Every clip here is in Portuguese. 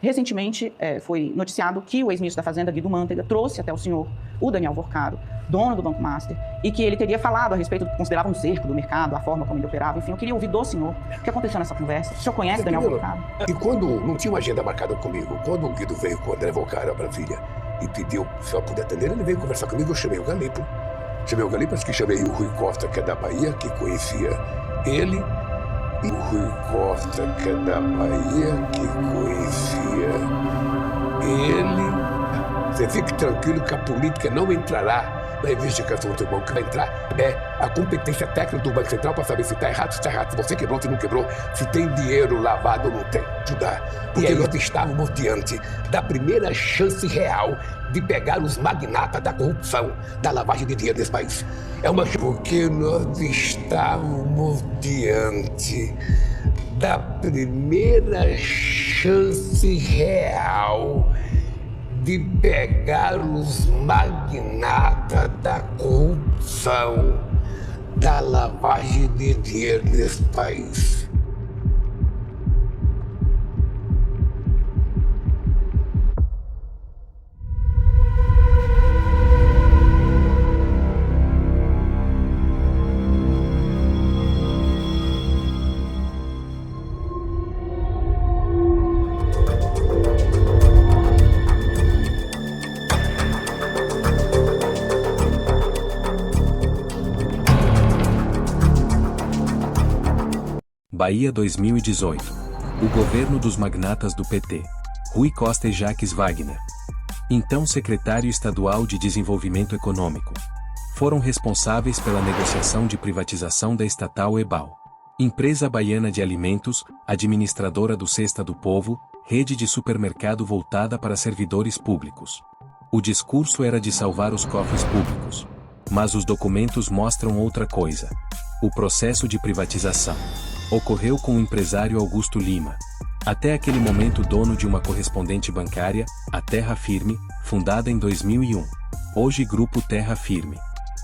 Recentemente, foi noticiado que o ex-ministro da Fazenda, Guido Mantega, trouxe até o senhor o Daniel Vorcado, dono do Banco Master, e que ele teria falado a respeito do que considerava um cerco do mercado, a forma como ele operava. Enfim, eu queria ouvir do senhor o que aconteceu nessa conversa. O senhor conhece Daniel Vorcado? E quando não tinha uma agenda marcada comigo, quando o Guido veio com o André Vorcado para Brasília e pediu se eu puder atender, ele veio conversar comigo, eu chamei o Galipo. Acho que chamei o Rui Costa, que é da Bahia, que conhecia ele, e o Rui Costa, que é da Bahia, que conhecia ele. Você fique tranquilo que a política não entrará na investigação do banco. O que vai entrar é a competência técnica do Banco Central para saber se está errado, se está errado, se você quebrou, se não quebrou, se tem dinheiro lavado ou não tem. Ajudar. Porque nós estávamos diante da primeira chance real de pegar os magnatas da corrupção, da lavagem de dinheiro desse país. Porque nós estávamos diante da primeira chance real de pegar os magnatas da corrupção, da lavagem de dinheiro desse país. Bahia 2018. O governo dos magnatas do PT. Rui Costa e Jacques Wagner, então secretário estadual de Desenvolvimento Econômico, foram responsáveis pela negociação de privatização da estatal EBAL, empresa baiana de alimentos, administradora do Cesta do Povo, rede de supermercado voltada para servidores públicos. O discurso era de salvar os cofres públicos. Mas os documentos mostram outra coisa. O processo de privatização ocorreu com o empresário Augusto Lima, até aquele momento dono de uma correspondente bancária, a Terra Firme, fundada em 2001. Hoje Grupo Terra Firme.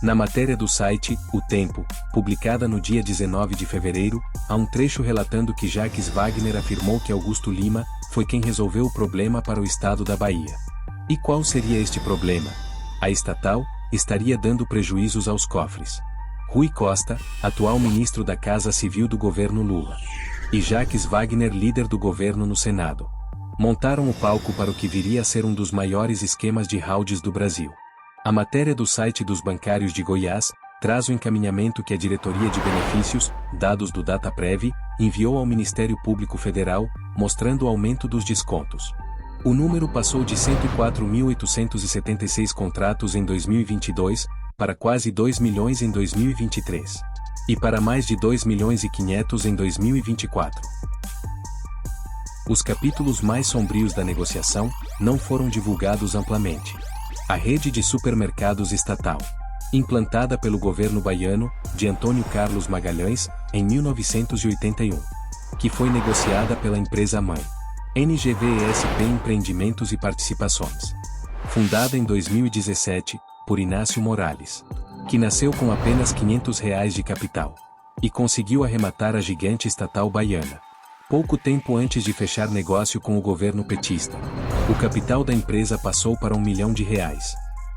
Na matéria do site O Tempo, publicada no dia 19 de fevereiro, há um trecho relatando que Jacques Wagner afirmou que Augusto Lima foi quem resolveu o problema para o estado da Bahia. E qual seria este problema? A estatal estaria dando prejuízos aos cofres. Rui Costa, atual ministro da Casa Civil do governo Lula, e Jacques Wagner, líder do governo no Senado, montaram o palco para o que viria a ser um dos maiores esquemas de fraudes do Brasil. A matéria do site dos bancários de Goiás traz o encaminhamento que a Diretoria de Benefícios, dados do Dataprev, enviou ao Ministério Público Federal, mostrando o aumento dos descontos. O número passou de 104.876 contratos em 2022, para quase 2 milhões em 2023. E para mais de 2 milhões e 500 em 2024. Os capítulos mais sombrios da negociação não foram divulgados amplamente. A rede de supermercados estatal, implantada pelo governo baiano, de Antônio Carlos Magalhães, em 1981, que foi negociada pela empresa-mãe, NGVESP Empreendimentos e Participações, fundada em 2017, por Inácio Morales, que nasceu com apenas R$500 de capital, e conseguiu arrematar a gigante estatal baiana. Pouco tempo antes de fechar negócio com o governo petista, o capital da empresa passou para R$1 milhão,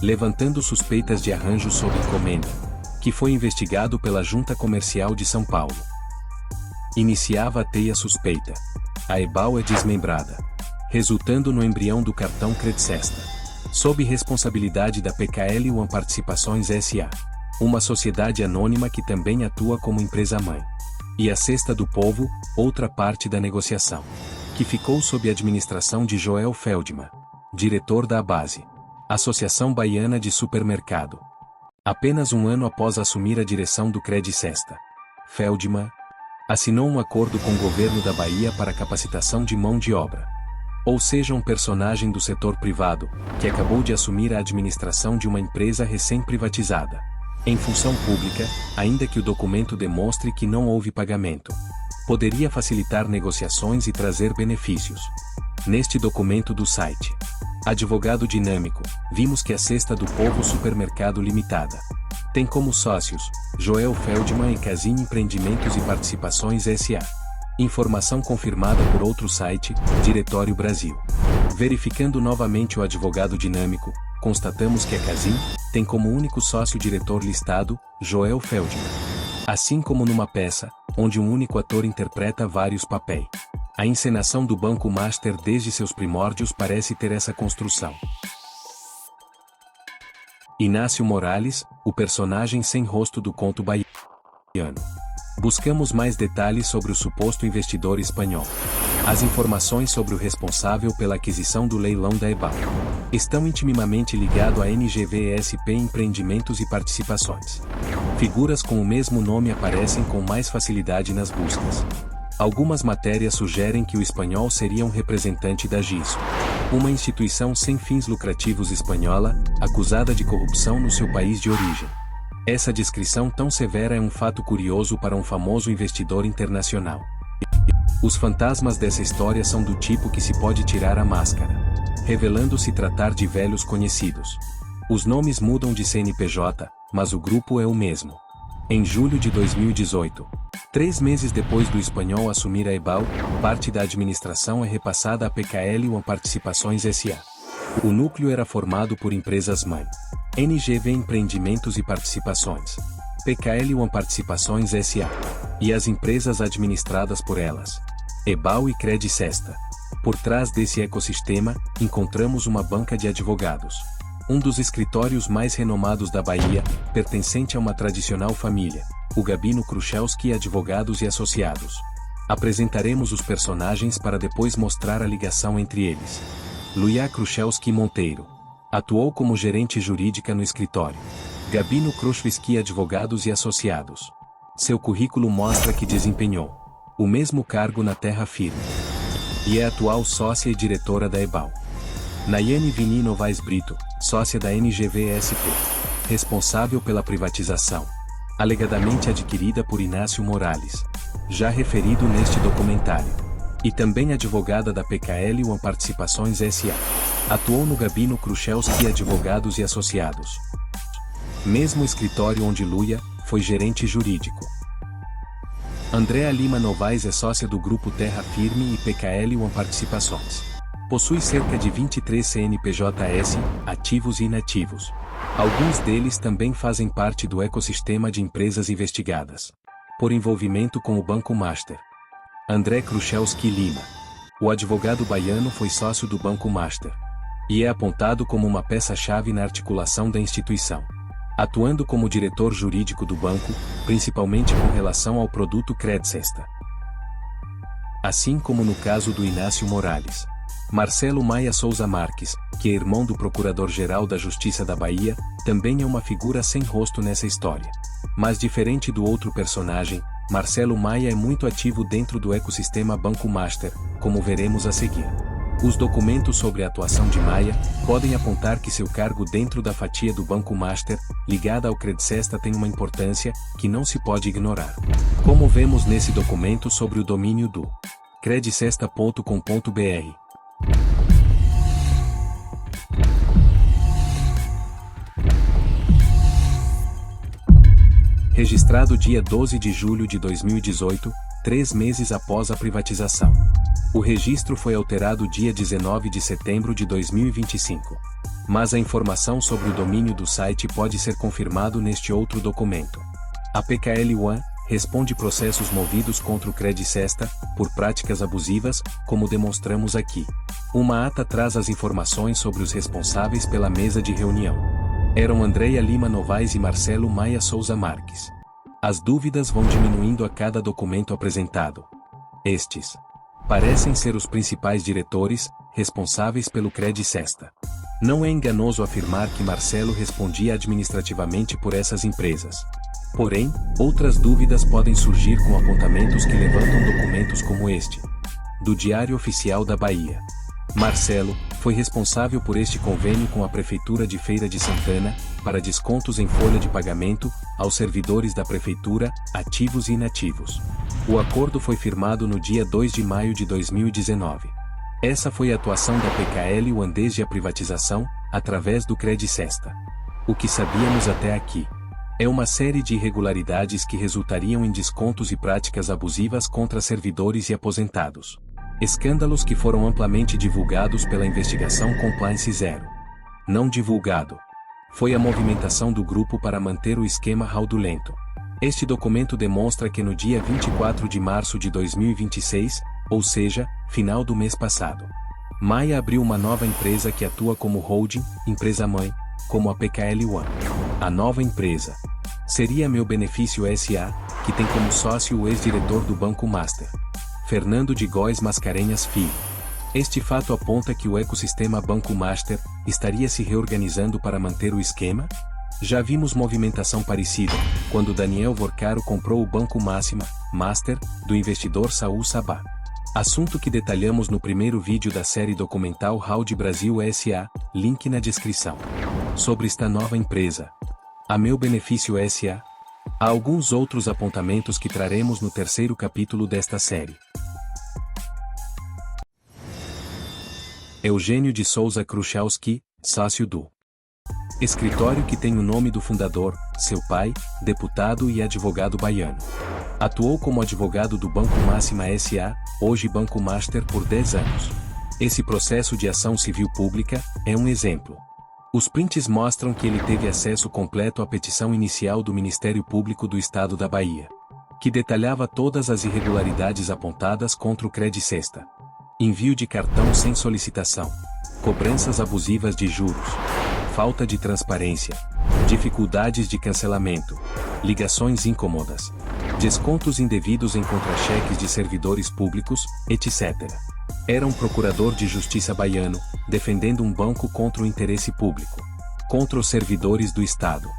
levantando suspeitas de arranjo sob encomenda, que foi investigado pela Junta Comercial de São Paulo. Iniciava a teia suspeita. A EBAL é desmembrada, resultando no embrião do cartão Credcesta, sob responsabilidade da PKL One Participações S.A., uma sociedade anônima que também atua como empresa-mãe. E a Cesta do Povo, outra parte da negociação, que ficou sob a administração de Joel Feldman, diretor da ABASE, Associação Baiana de Supermercado. Apenas um ano após assumir a direção do Credcesta, Feldman assinou um acordo com o governo da Bahia para capacitação de mão de obra. Ou seja, um personagem do setor privado, que acabou de assumir a administração de uma empresa recém-privatizada, em função pública, ainda que o documento demonstre que não houve pagamento. Poderia facilitar negociações e trazer benefícios. Neste documento do site Advogado Dinâmico, vimos que a Cesta do Povo Supermercado Limitada tem como sócios Joel Feldman e Casini Empreendimentos e Participações S.A., Informação confirmada por outro site, Diretório Brasil. Verificando novamente o advogado dinâmico, constatamos que a Casim tem como único sócio-diretor listado, Joel Feldman. Assim como numa peça, onde um único ator interpreta vários papéis. A encenação do Banco Master desde seus primórdios parece ter essa construção. Inácio Morales, o personagem sem rosto do conto baiano. Buscamos mais detalhes sobre o suposto investidor espanhol. As informações sobre o responsável pela aquisição do leilão da EBAL estão intimamente ligados à NGVSP Empreendimentos e Participações. Figuras com o mesmo nome aparecem com mais facilidade nas buscas. Algumas matérias sugerem que o espanhol seria um representante da GISO, uma instituição sem fins lucrativos espanhola, acusada de corrupção no seu país de origem. Essa descrição tão severa é um fato curioso para um famoso investidor internacional. Os fantasmas dessa história são do tipo que se pode tirar a máscara, revelando-se tratar de velhos conhecidos. Os nomes mudam de CNPJ, mas o grupo é o mesmo. Em julho de 2018, 3 meses depois do espanhol assumir a EBAL, parte da administração é repassada à PKL One Participações S.A. O núcleo era formado por empresas-mãe, NGV Empreendimentos e Participações, PKL One Participações S.A. e as empresas administradas por elas, EBAL e Credicesta. Por trás desse ecossistema, encontramos uma banca de advogados. Um dos escritórios mais renomados da Bahia, pertencente a uma tradicional família, o Gabino Kruszewski Advogados e Associados. Apresentaremos os personagens para depois mostrar a ligação entre eles. Luia Kruszewski Monteiro atuou como gerente jurídica no escritório Gabino Kruszewski Advogados e Associados. Seu currículo mostra que desempenhou o mesmo cargo na Terra Firme e é atual sócia e diretora da EBAL. Nayane Vini Novaes Brito, sócia da NGVSP, responsável pela privatização, alegadamente adquirida por Inácio Morales, já referido neste documentário, e também advogada da PKL One Participações S.A. Atuou no Gabino Kruszewski Advogados e Associados, mesmo escritório onde Luia foi gerente jurídico. Andréa Lima Novaes é sócia do Grupo Terra Firme e PKL One Participações. Possui cerca de 23 CNPJs, ativos e inativos. Alguns deles também fazem parte do ecossistema de empresas investigadas por envolvimento com o Banco Master. André Kruszewski Lima. O advogado baiano foi sócio do Banco Master e é apontado como uma peça-chave na articulação da instituição, atuando como diretor jurídico do banco, principalmente com relação ao produto Credicesta. Assim como no caso do Inácio Morales. Marcelo Maia Souza Marques, que é irmão do Procurador-Geral da Justiça da Bahia, também é uma figura sem rosto nessa história. Mas diferente do outro personagem, Marcelo Maia é muito ativo dentro do ecossistema Banco Master, como veremos a seguir. Os documentos sobre a atuação de Maia podem apontar que seu cargo dentro da fatia do Banco Master, ligada ao Credicesta, tem uma importância que não se pode ignorar. Como vemos nesse documento sobre o domínio do credicesta.com.br. Registrado dia 12 de julho de 2018, 3 meses após a privatização. O registro foi alterado dia 19 de setembro de 2025. Mas a informação sobre o domínio do site pode ser confirmado neste outro documento. A PKL One responde processos movidos contra o Credicesta por práticas abusivas, como demonstramos aqui. Uma ata traz as informações sobre os responsáveis pela mesa de reunião. Eram Andréa Lima Novaes e Marcelo Maia Souza Marques. As dúvidas vão diminuindo a cada documento apresentado. Estes parecem ser os principais diretores, responsáveis pelo Credicesta. Não é enganoso afirmar que Marcelo respondia administrativamente por essas empresas. Porém, outras dúvidas podem surgir com apontamentos que levantam documentos como este, do Diário Oficial da Bahia. Marcelo foi responsável por este convênio com a Prefeitura de Feira de Santana, para descontos em folha de pagamento, aos servidores da Prefeitura, ativos e inativos. O acordo foi firmado no dia 2 de maio de 2019. Essa foi a atuação da PKL One desde a privatização, através do Credicesta. O que sabíamos até aqui. É uma série de irregularidades que resultariam em descontos e práticas abusivas contra servidores e aposentados. Escândalos que foram amplamente divulgados pela investigação Compliance Zero. Não divulgado. Foi a movimentação do grupo para manter o esquema fraudulento. Este documento demonstra que no dia 24 de março de 2026, ou seja, final do mês passado, Maia abriu uma nova empresa que atua como holding, empresa-mãe, como a PKL One. A nova empresa seria Meu Benefício S.A., que tem como sócio o ex-diretor do Banco Master, Fernando de Góes Mascarenhas Filho. Este fato aponta que o ecossistema Banco Master estaria se reorganizando para manter o esquema? Já vimos movimentação parecida, quando Daniel Vorcaro comprou o Banco Master, do investidor Saul Sabah. Assunto que detalhamos no primeiro vídeo da série documental Round Brasil S.A., link na descrição. Sobre esta nova empresa, a Meu Benefício S.A., há alguns outros apontamentos que traremos no terceiro capítulo desta série. Eugênio de Souza Kruszewski, sócio do escritório que tem o nome do fundador, seu pai, deputado e advogado baiano. Atuou como advogado do Banco Máxima S.A., hoje Banco Master, por 10 anos. Esse processo de ação civil pública é um exemplo. Os prints mostram que ele teve acesso completo à petição inicial do Ministério Público do Estado da Bahia, que detalhava todas as irregularidades apontadas contra o Credicesta. Envio de cartão sem solicitação, cobranças abusivas de juros, falta de transparência, dificuldades de cancelamento, ligações incômodas, descontos indevidos em contra-cheques de servidores públicos, etc. Era um procurador de justiça baiano, defendendo um banco contra o interesse público, contra os servidores do Estado.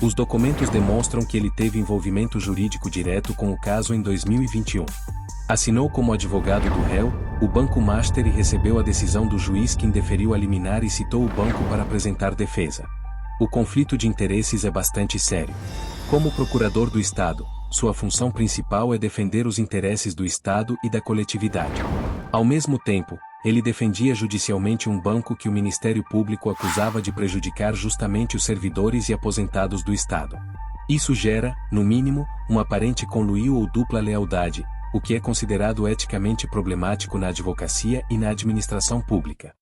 Os documentos demonstram que ele teve envolvimento jurídico direto com o caso em 2021. Assinou como advogado do réu, o Banco Master, e recebeu a decisão do juiz que indeferiu a liminar e citou o banco para apresentar defesa. O conflito de interesses é bastante sério. Como procurador do Estado, sua função principal é defender os interesses do Estado e da coletividade. Ao mesmo tempo, ele defendia judicialmente um banco que o Ministério Público acusava de prejudicar justamente os servidores e aposentados do Estado. Isso gera, no mínimo, um aparente conluio ou dupla lealdade, o que é considerado eticamente problemático na advocacia e na administração pública.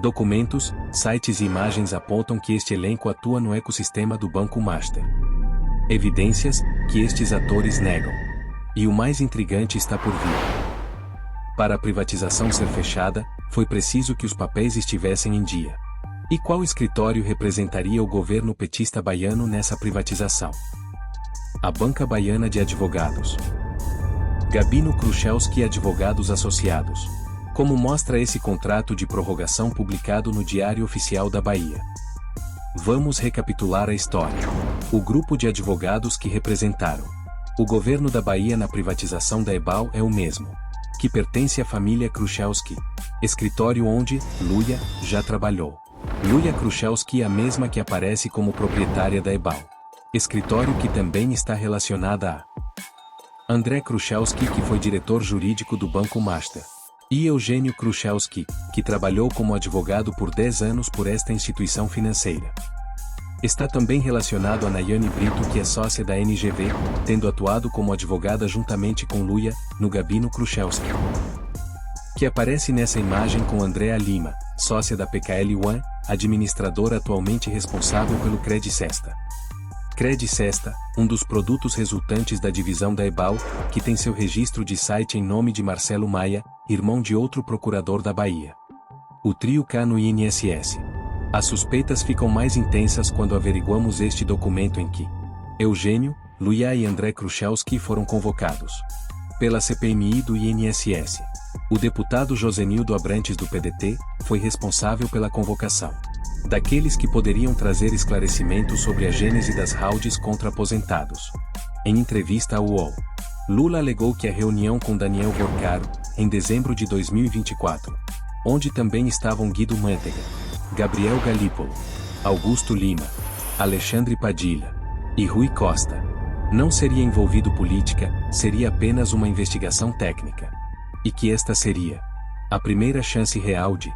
Documentos, sites e imagens apontam que este elenco atua no ecossistema do Banco Master. Evidências que estes atores negam. E o mais intrigante está por vir. Para a privatização ser fechada, foi preciso que os papéis estivessem em dia. E qual escritório representaria o governo petista baiano nessa privatização? A Banca Baiana de Advogados. Gabino Kruszewski Advogados Associados. Como mostra esse contrato de prorrogação publicado no Diário Oficial da Bahia. Vamos recapitular a história. O grupo de advogados que representaram o governo da Bahia na privatização da EBAL é o mesmo, que pertence à família Kruszewski, escritório onde Luia já trabalhou. Luia Kruszewski é a mesma que aparece como proprietária da EBAL, escritório que também está relacionada a André Kruszewski, que foi diretor jurídico do Banco Master, e Eugênio Kruszewski, que trabalhou como advogado por 10 anos por esta instituição financeira. Está também relacionado a Nayane Brito, que é sócia da NGV, tendo atuado como advogada juntamente com Luia, no Gabino Kruszewski, que aparece nessa imagem com Andréa Lima, sócia da PKL One, administradora atualmente responsável pelo Credicesta. Credicesta, um dos produtos resultantes da divisão da EBAL, que tem seu registro de site em nome de Marcelo Maia, irmão de outro procurador da Bahia. O trio K no INSS. As suspeitas ficam mais intensas quando averiguamos este documento em que Eugênio, Luia e André Kruszewski foram convocados pela CPMI do INSS. O deputado Josenildo Abrantes do PDT foi responsável pela convocação daqueles que poderiam trazer esclarecimento sobre a gênese das fraudes contra aposentados. Em entrevista ao UOL, Lula alegou que a reunião com Daniel Vorcaro, em dezembro de 2024, onde também estavam Guido Mantega, Gabriel Galípolo, Augusto Lima, Alexandre Padilha e Rui Costa, não seria envolvido política, seria apenas uma investigação técnica. E que esta seria a primeira chance real de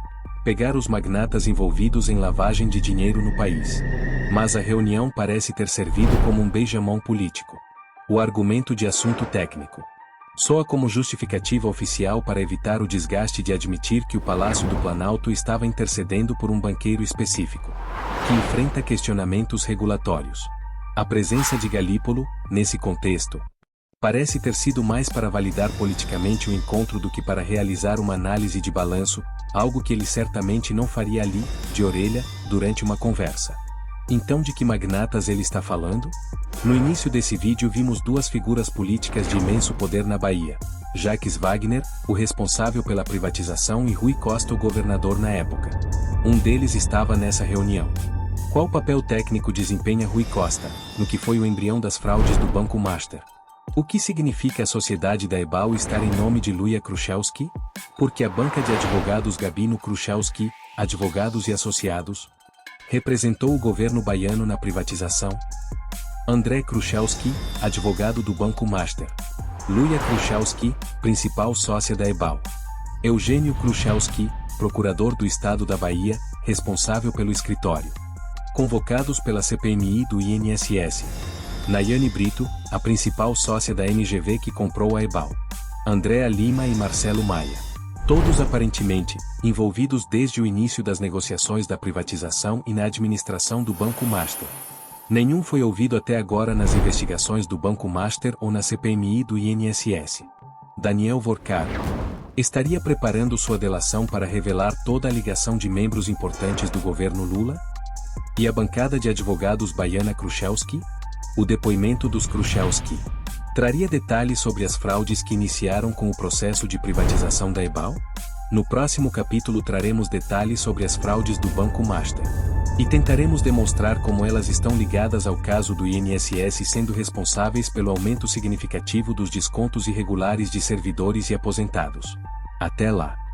pegar os magnatas envolvidos em lavagem de dinheiro no país. Mas a reunião parece ter servido como um beijamão político. O argumento de assunto técnico soa como justificativa oficial para evitar o desgaste de admitir que o Palácio do Planalto estava intercedendo por um banqueiro específico, que enfrenta questionamentos regulatórios. A presença de Galípolo, nesse contexto, parece ter sido mais para validar politicamente o encontro do que para realizar uma análise de balanço, algo que ele certamente não faria ali, de orelha, durante uma conversa. Então de que magnatas ele está falando? No início desse vídeo vimos duas figuras políticas de imenso poder na Bahia. Jacques Wagner, o responsável pela privatização, e Rui Costa, o governador na época. Um deles estava nessa reunião. Qual papel técnico desempenha Rui Costa, no que foi o embrião das fraudes do Banco Master? O que significa a sociedade da EBAL estar em nome de Luia Kruszewski? Porque a banca de advogados Gabino Kruszewski, Advogados e Associados, representou o governo baiano na privatização. André Kruszewski, advogado do Banco Master. Luia Kruszewski, principal sócia da EBAL. Eugênio Kruszewski, procurador do Estado da Bahia, responsável pelo escritório. Convocados pela CPMI do INSS. Nayane Brito, a principal sócia da MGV que comprou a EBAL. Andréa Lima e Marcelo Maia. Todos aparentemente envolvidos desde o início das negociações da privatização e na administração do Banco Master. Nenhum foi ouvido até agora nas investigações do Banco Master ou na CPMI do INSS. Daniel Vorcaro estaria preparando sua delação para revelar toda a ligação de membros importantes do governo Lula? E a bancada de advogados baiana Kruszewski? O depoimento dos Kruszewski traria detalhes sobre as fraudes que iniciaram com o processo de privatização da EBAL? No próximo capítulo traremos detalhes sobre as fraudes do Banco Master. E tentaremos demonstrar como elas estão ligadas ao caso do INSS, sendo responsáveis pelo aumento significativo dos descontos irregulares de servidores e aposentados. Até lá!